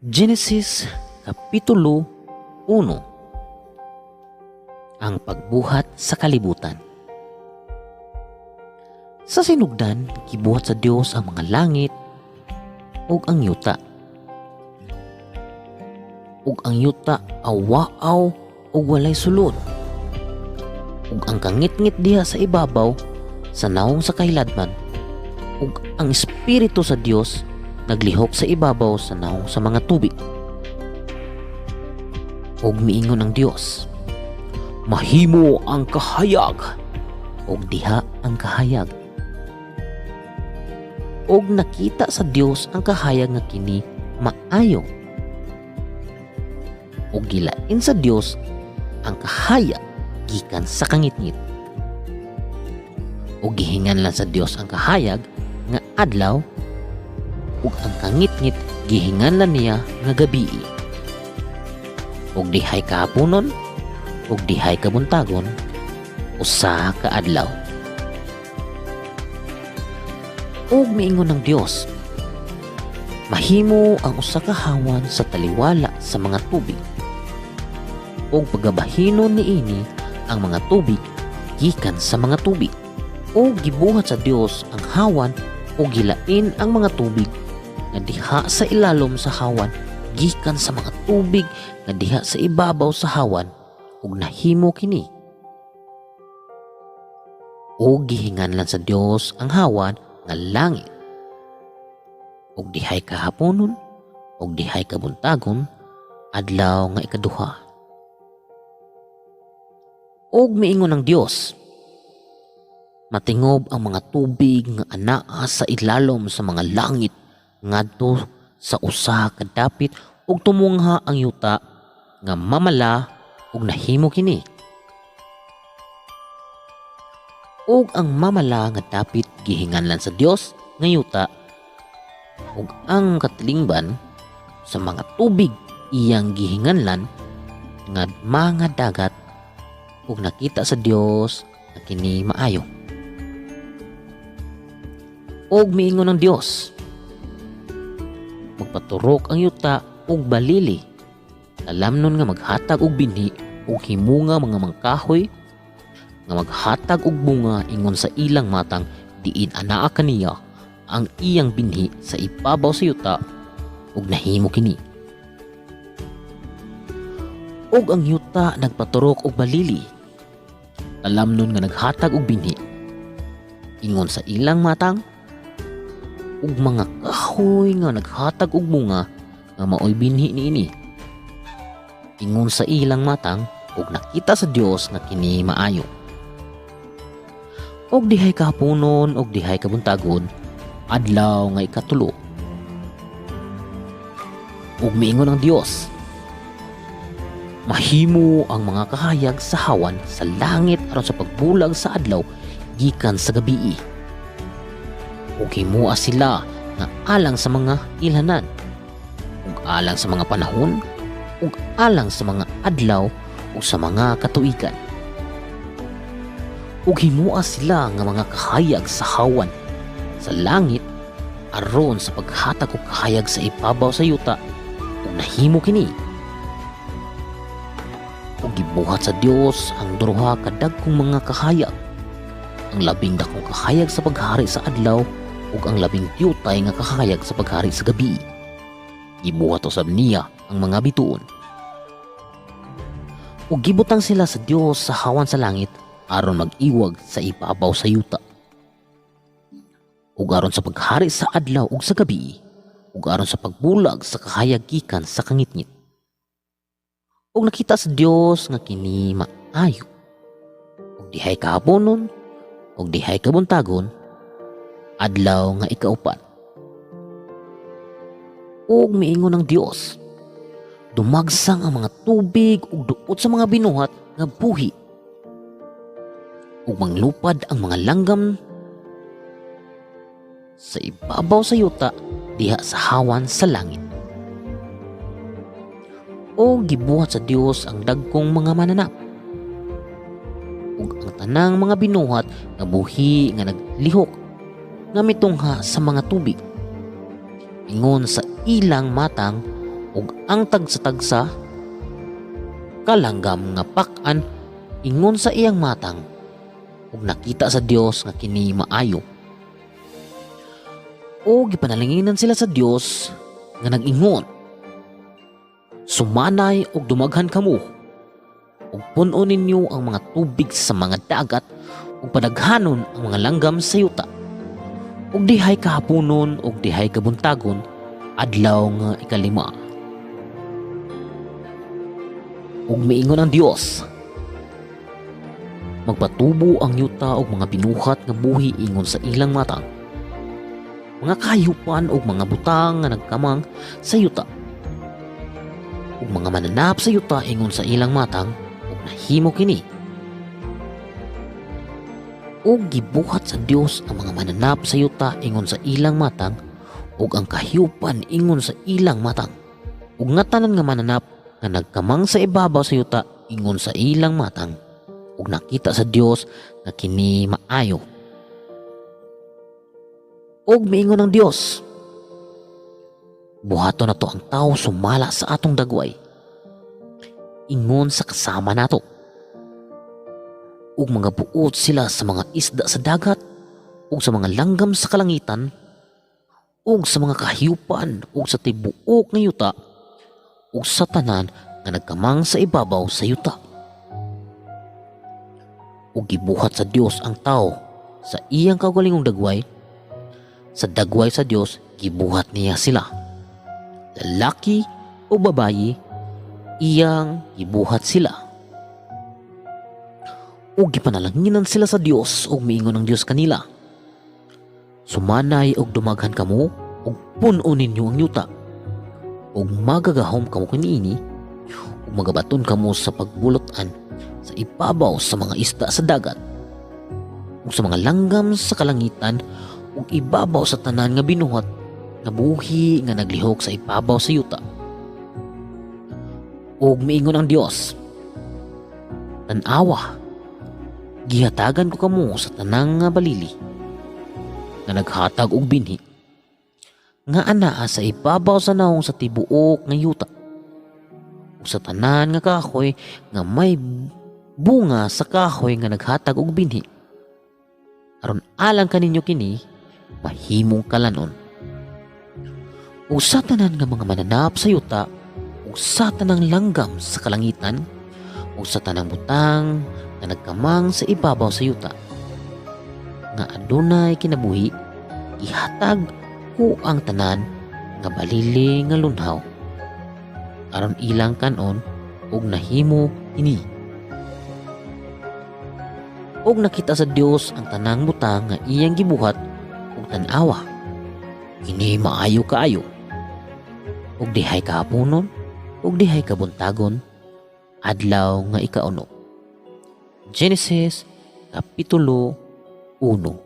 Genesis Kapitulo 1. Ang pagbuhat sa kalibutan. Sa sinugdan, gibuhat sa Dios ang mga langit ug ang yuta. Ug ang yuta awaaw ug walay sulod. Ug ang kangit-ngit diha sa ibabaw sa naong sa kahiladman. Ug ang Espiritu sa Dios naglihok sa ibabaw sa naong sa mga tubig. Ug miingon ang Dios, mahimo ang kahayag, ug diha ang kahayag. Ug nakita sa Dios ang kahayag nga kini maayo. Ug gilain sa Dios ang kahayag gikan sa kangit-ngit. Ug gihinganlan sa Dios ang kahayag nga adlaw, ug ang kangit-ngit gihinganlan niya nga gabii. Ug dihay kahaponon ug dihay kabuntagon usa ka adlaw. Ug miingon ng Dios, mahimo ang usa ka hawan sa taliwala sa mga tubig. Ug pagabahinon niini ang mga tubig gikan sa mga tubig. Ug gibuhat sa Dios ang hawan ug gilain ang mga tubig nga diha sa ilalom sa hawan gikan sa mga tubig nga diha sa ibabaw sa hawan, ug nahimo kini. Ug gihinganlan sa Dios ang hawan nga langit. Ug dihay kahaponon ug dihay kabuntagon adlaw nga ikaduha. Ug miingon ang Dios, matingob ang mga tubig nga anaa sa ilalom sa mga langit ngadto sa usa ka dapit, ug tumungha ang yuta nga mamala, ug nahimo kini. Ug ang mamala nga dapit gihinganlan sa Dios nga yuta, ug ang katilingban sa mga tubig iyang gihinganlan nga mga dagat, ug nakita sa Dios nga kini maayo. Ug miingon ng Dios, magpaturok ang yuta ug balili, alamnon nga maghatag og binhi ug himunga mga mangkahoy nga maghatag og bunga ingon sa ilang matang, diin anaa kaniya ang iyang binhi sa ibabaw sa yuta, ug nahimo kini. Ug ang yuta nagpaturok og balili, alamnon nga naghatag og binhi ingon sa ilang matang, ug mga kahoy nga naghatag og bunga nga maoy binhi niini ingon sa ilang matang, ug nakita sa Dios nga kini maayo. Ug dihay kahaponon ug dihay kabuntagon adlaw nga ikatulo. Ug miingon ang Dios, mahimo ang mga kahayag sa hawan sa langit aron sa pagbulag sa adlaw gikan sa gabii. Ug himua sila nga alang sa mga ilhanan, ug alang sa mga panahon, ug alang sa mga adlaw ug sa mga katuigan. Ug himua sila nga mga kahayag sa hawan sa langit aron sa paghatag og kahayag sa ibabaw sa yuta, ug nahimo kini. Ug gibuhat sa Dios ang duha ka dagkong mga kahayag, ang labing dakong kahayag sa paghari sa adlaw ug ang labing tiyutay nga kahayag sa paghari sa gabi. Gibuhat usab niya ang mga bituon. Ug gibutang sila sa Dios sa hawan sa langit aron mag-iwag sa ibabaw sa yuta, ug aron sa paghari sa adlaw ug sa gabi, ug aron sa pagbulag sa kahayag gikan sa kangit-ngit. Ug nakita sa Dios nga kini maayo. Ug dihay kahaponon ug dihay kabuntagon adlaw nga ikaupat. Ug miingon ang Dios, dumagsang ang mga tubig ug duot sa mga binuhat nga buhi, ug manglupad ang mga langgam sa ibabaw sa yuta diha sa hawan sa langit. O gibuhat sa Dios ang dagkong mga mananap ug ang tanang mga binuhat nga buhi nga naglihok nga mitungha sa mga tubig ingon sa ilang matang ug ang tagsa-tagsa kalanggam nga pak-an ingon sa iyang matang ug nakita sa Dios nga kini maayo. O gipanalanginan sila sa Dios nga nag-ingon, sumanay ug dumaghan kamo ug pun-on ninyo ang mga tubig sa mga dagat ug padaghanon ang mga langgam sa yuta ug dihay kahaponon ug dihay kabuntagon adlaw nga ikalima. Ug miingon ang Dios, magpatubo ang yuta ug mga binuhat nga buhi ingon sa ilang matang, mga kahayupan ug mga butang nga nagkamang sa yuta ug mga mananap sa yuta ingon sa ilang matang ug nahimo kini. Ug gibuhat sa Dios ang mga mananap sa yuta ingon sa ilang matang ug ang kahayupan ingon sa ilang matang ug nga tanan nga mananap nga nagkamang sa ibabaw sa yuta ingon sa ilang matang ug nakita sa Dios nga kini maayo. Ug miingon ang Dios, buhaton nato ang tawo sumala sa atong dagway ingon sa kasama nato ug mga buot sila sa mga isda sa dagat ug sa mga langgam sa kalangitan ug sa mga kahayupan ug sa tibuok nga yuta ug sa tanan nga nagkamang sa ibabaw sa yuta. Ug gibuhat sa Dios ang tawo sa iyang kaugalingong dagway. Sa dagway sa Dios gibuhat niya sila, lalaki o babayi, iyang gibuhat sila. Ug gipanalanginan sila sa Dios ug miingon ang Dios kanila, sumanay og dumaghan kamo ug pun-on ninyo ang yuta ug magagahom kamo kaniini ug magabaton kamo sa pagbulotan sa ibabaw sa mga isda sa dagat ug sa mga langgam sa kalangitan ug ibabaw sa tanan nga binuhat nga buhi nga naglihok sa ibabaw sa yuta. Ug miingon ang Dios, tan-awa, gihatagan ko kamo sa tanang nga balili nga naghatag og binhi nga anaa sa ibabaw sa naong sa tibuok nga yuta ug sa tanan nga kahoy nga may bunga sa kahoy nga naghatag og binhi aron alang kaninyo kini mahimong kalanon. Ug sa tanan nga mga mananap sa yuta ug sa tanang langgam sa kalangitan ug sa tanang butang nga nagkamang sa ibabaw sa yuta nga adunay kinabuhi, ihatag ko ang tanan nga balili nga lunhaw aron ilang kanon ug nahimo ini. Ug nakita sa Dios ang tanang butang nga iyang gibuhat ug tan-awa, kini maayo kaayo ug dihay kahaponon ug dihay kabuntagon adlaw nga ikauno. Genesis Kapitulo 1.